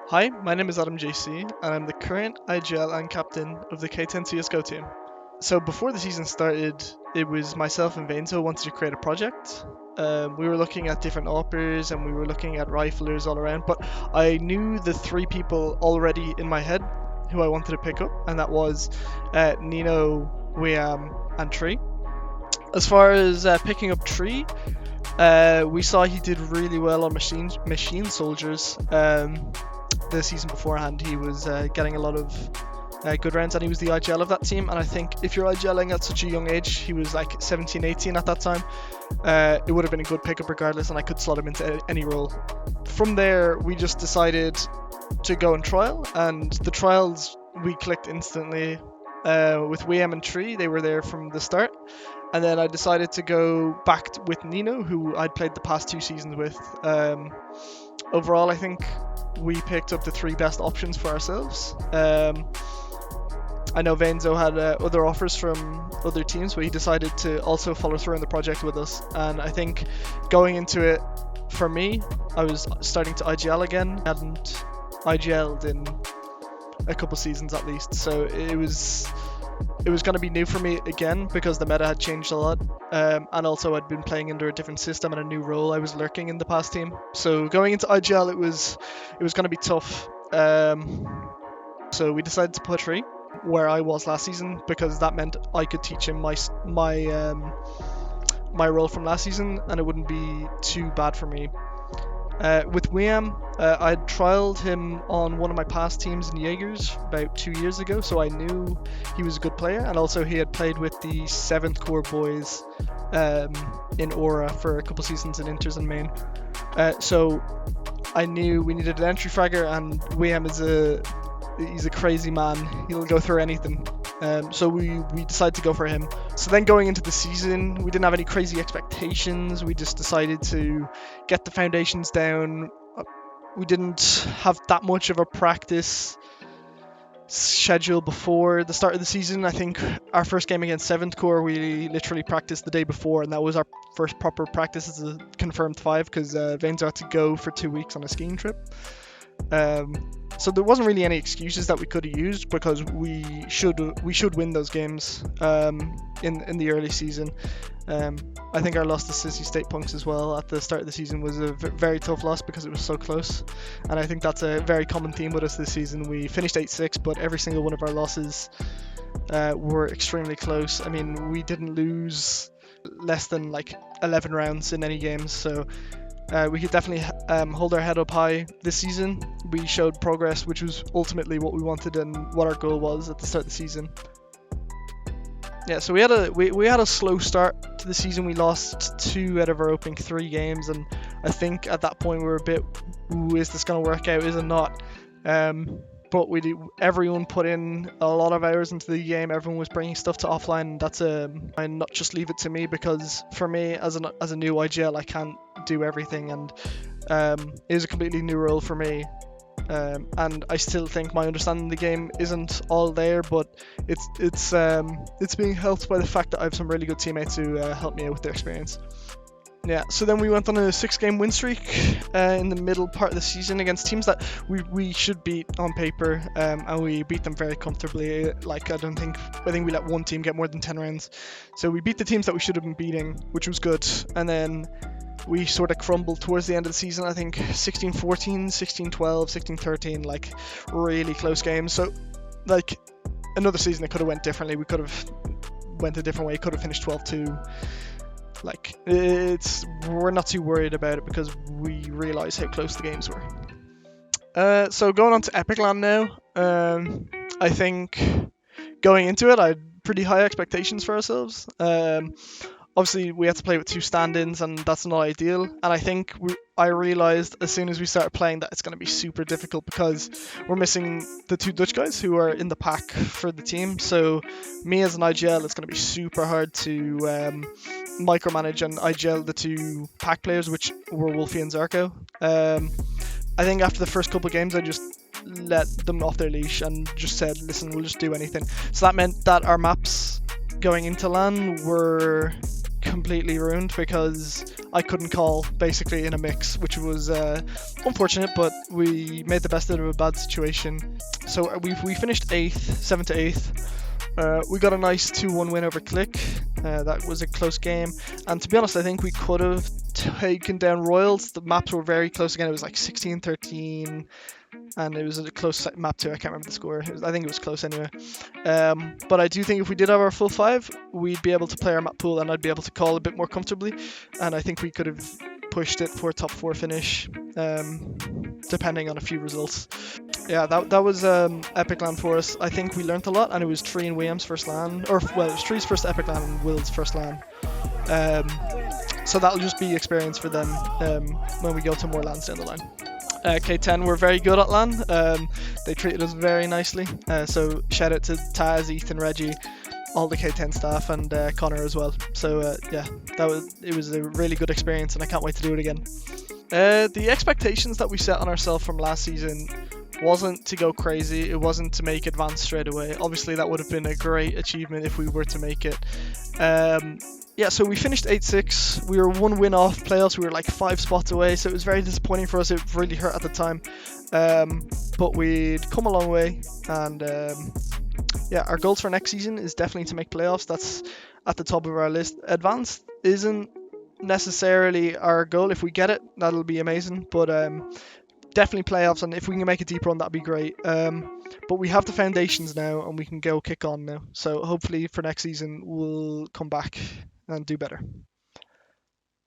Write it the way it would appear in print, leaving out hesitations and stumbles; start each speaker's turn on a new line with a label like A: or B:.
A: Hi, my name is AdamJC, and I'm the current IGL and captain of the K10 CSGO team. So before the season started, it was myself and Vainzo who wanted to create a project. We were looking at different AWPers and we were looking at riflers all around, but I knew the three people already in my head who I wanted to pick up, and that was Nino, Wiam, and Tree. As far as picking up Tree, we saw he did really well on machine soldiers. The season beforehand, he was getting a lot of good rounds, and he was the IGL of that team. And I think if you're IGLing at such a young age, he was like 17, 18 at that time, it would have been a good pickup regardless, and I could slot him into any role. From there, we just decided to go and trial, and the trials we clicked instantly. With WM and Tree, they were there from the start. And then I decided to go back with Nino, who I'd played the past 2 seasons with. Overall, I think we picked up the 3 best options for ourselves. I know Vainzo had other offers from other teams, but he decided to also follow through on the project with us. And I think going into it, for me, I was starting to IGL again. I hadn't IGL'd in a couple seasons at least, so it was going to be new for me again because the meta had changed a lot, and also I'd been playing under a different system and a new role. I was lurking in the past team, so going into IGL it was going to be tough. So we decided to put Tree where I was last season because that meant I could teach him my role from last season, and it wouldn't be too bad for me. With Wiam, I'd trialed him on one of my past teams in Jaegers about 2 years ago, so I knew he was a good player, and also he had played with the 7th Corps boys in Aura for a couple seasons in Inters and Main. So I knew we needed an entry fragger, and Wiam he's a crazy man. He'll go through anything. So we decided to go for him. So then going into the season, we didn't have any crazy expectations. We just decided to get the foundations down. We didn't have that much of a practice schedule before the start of the season. I think our first game against 7th Corps, we literally practiced the day before, and that was our first proper practice as a confirmed 5 because Vainzo had to go for 2 weeks on a skiing trip. So there wasn't really any excuses that we could have used because we should win those games in the early season. I think our loss to Sissy State Punks as well at the start of the season was a very tough loss because it was so close, and I think that's a very common theme with us this season. We finished 8-6, but every single one of our losses were extremely close. I mean, we didn't lose less than like 11 rounds in any games, so we could definitely hold our head up high this season. We showed progress, which was ultimately what we wanted and what our goal was at the start of the season. Yeah, so we had a slow start to the season. We lost 2 out of our opening 3 games, and I think at that point we were a bit, is this going to work out? Is it not? But everyone put in a lot of hours into the game. Everyone was bringing stuff to offline, and that's and not just leave it to me, because for me as a new IGL, I can't do everything, and it was a completely new role for me. And I still think my understanding of the game isn't all there, but it's being helped by the fact that I have some really good teammates who help me out with their experience. Yeah, so then we went on a 6-game win streak in the middle part of the season against teams that we should beat on paper, and we beat them very comfortably. Like, I think we let one team get more than 10 rounds. So we beat the teams that we should have been beating, which was good. And then we sort of crumbled towards the end of the season. I think 16-14, 16-12, 16-13, like really close games. So like another season it could have went differently. We could have went a different way. Could have finished 12-2. Like, we're not too worried about it because we realise how close the games were. So going on to EpicLAN now, I think going into it I had pretty high expectations for ourselves. Obviously we had to play with 2 stand-ins, and that's not ideal, and I think I realised as soon as we started playing that it's going to be super difficult because we're missing the 2 Dutch guys who are in the pack for the team. So me as an IGL, it's going to be super hard to micromanage and IGL the 2 pack players, which were Wolfie and Zarko. I think after the first couple of games I just let them off their leash and just said, listen, we'll just do anything. So that meant that our maps going into LAN were completely ruined because I couldn't call basically in a mix, which was unfortunate, but we made the best out of a bad situation. So we finished 8th, 7th to 8th. We got a nice 2-1 win over Click. That was a close game, and to be honest, I think we could have taken down Royals. The maps were very close again. It was like 16-13, and it was a close map too. I can't remember the score. I think it was close anyway. But I do think if we did have our full 5, we'd be able to play our map pool, and I'd be able to call a bit more comfortably. And I think we could have pushed it for a top 4 finish, depending on a few results. Yeah, that was EpicLAN for us. I think we learned a lot, and it was Tree and William's first LAN, or well, it was Tree's first EpicLAN and Will's first LAN. So that'll just be experience for them when we go to more LANs down the line. K10 were very good at LAN. They treated us very nicely. So shout out to Taz, Ethan, Reggie, all the K10 staff, and Connor as well. So yeah, it was a really good experience, and I can't wait to do it again. The expectations that we set on ourselves from last season wasn't to go crazy. It wasn't to make advance straight away. Obviously, that would have been a great achievement if we were to make it. Yeah, so we finished 8-6. We were 1 win off playoffs. We were like 5 spots away, so it was very disappointing for us. It really hurt at the time. But we'd come a long way, and yeah, our goals for next season is definitely to make playoffs. That's at the top of our list. Advanced isn't necessarily our goal. If we get it, that'll be amazing. But definitely playoffs, and if we can make a deep run, that'd be great. But we have the foundations now, and we can go kick on now. So hopefully for next season, we'll come back and do better.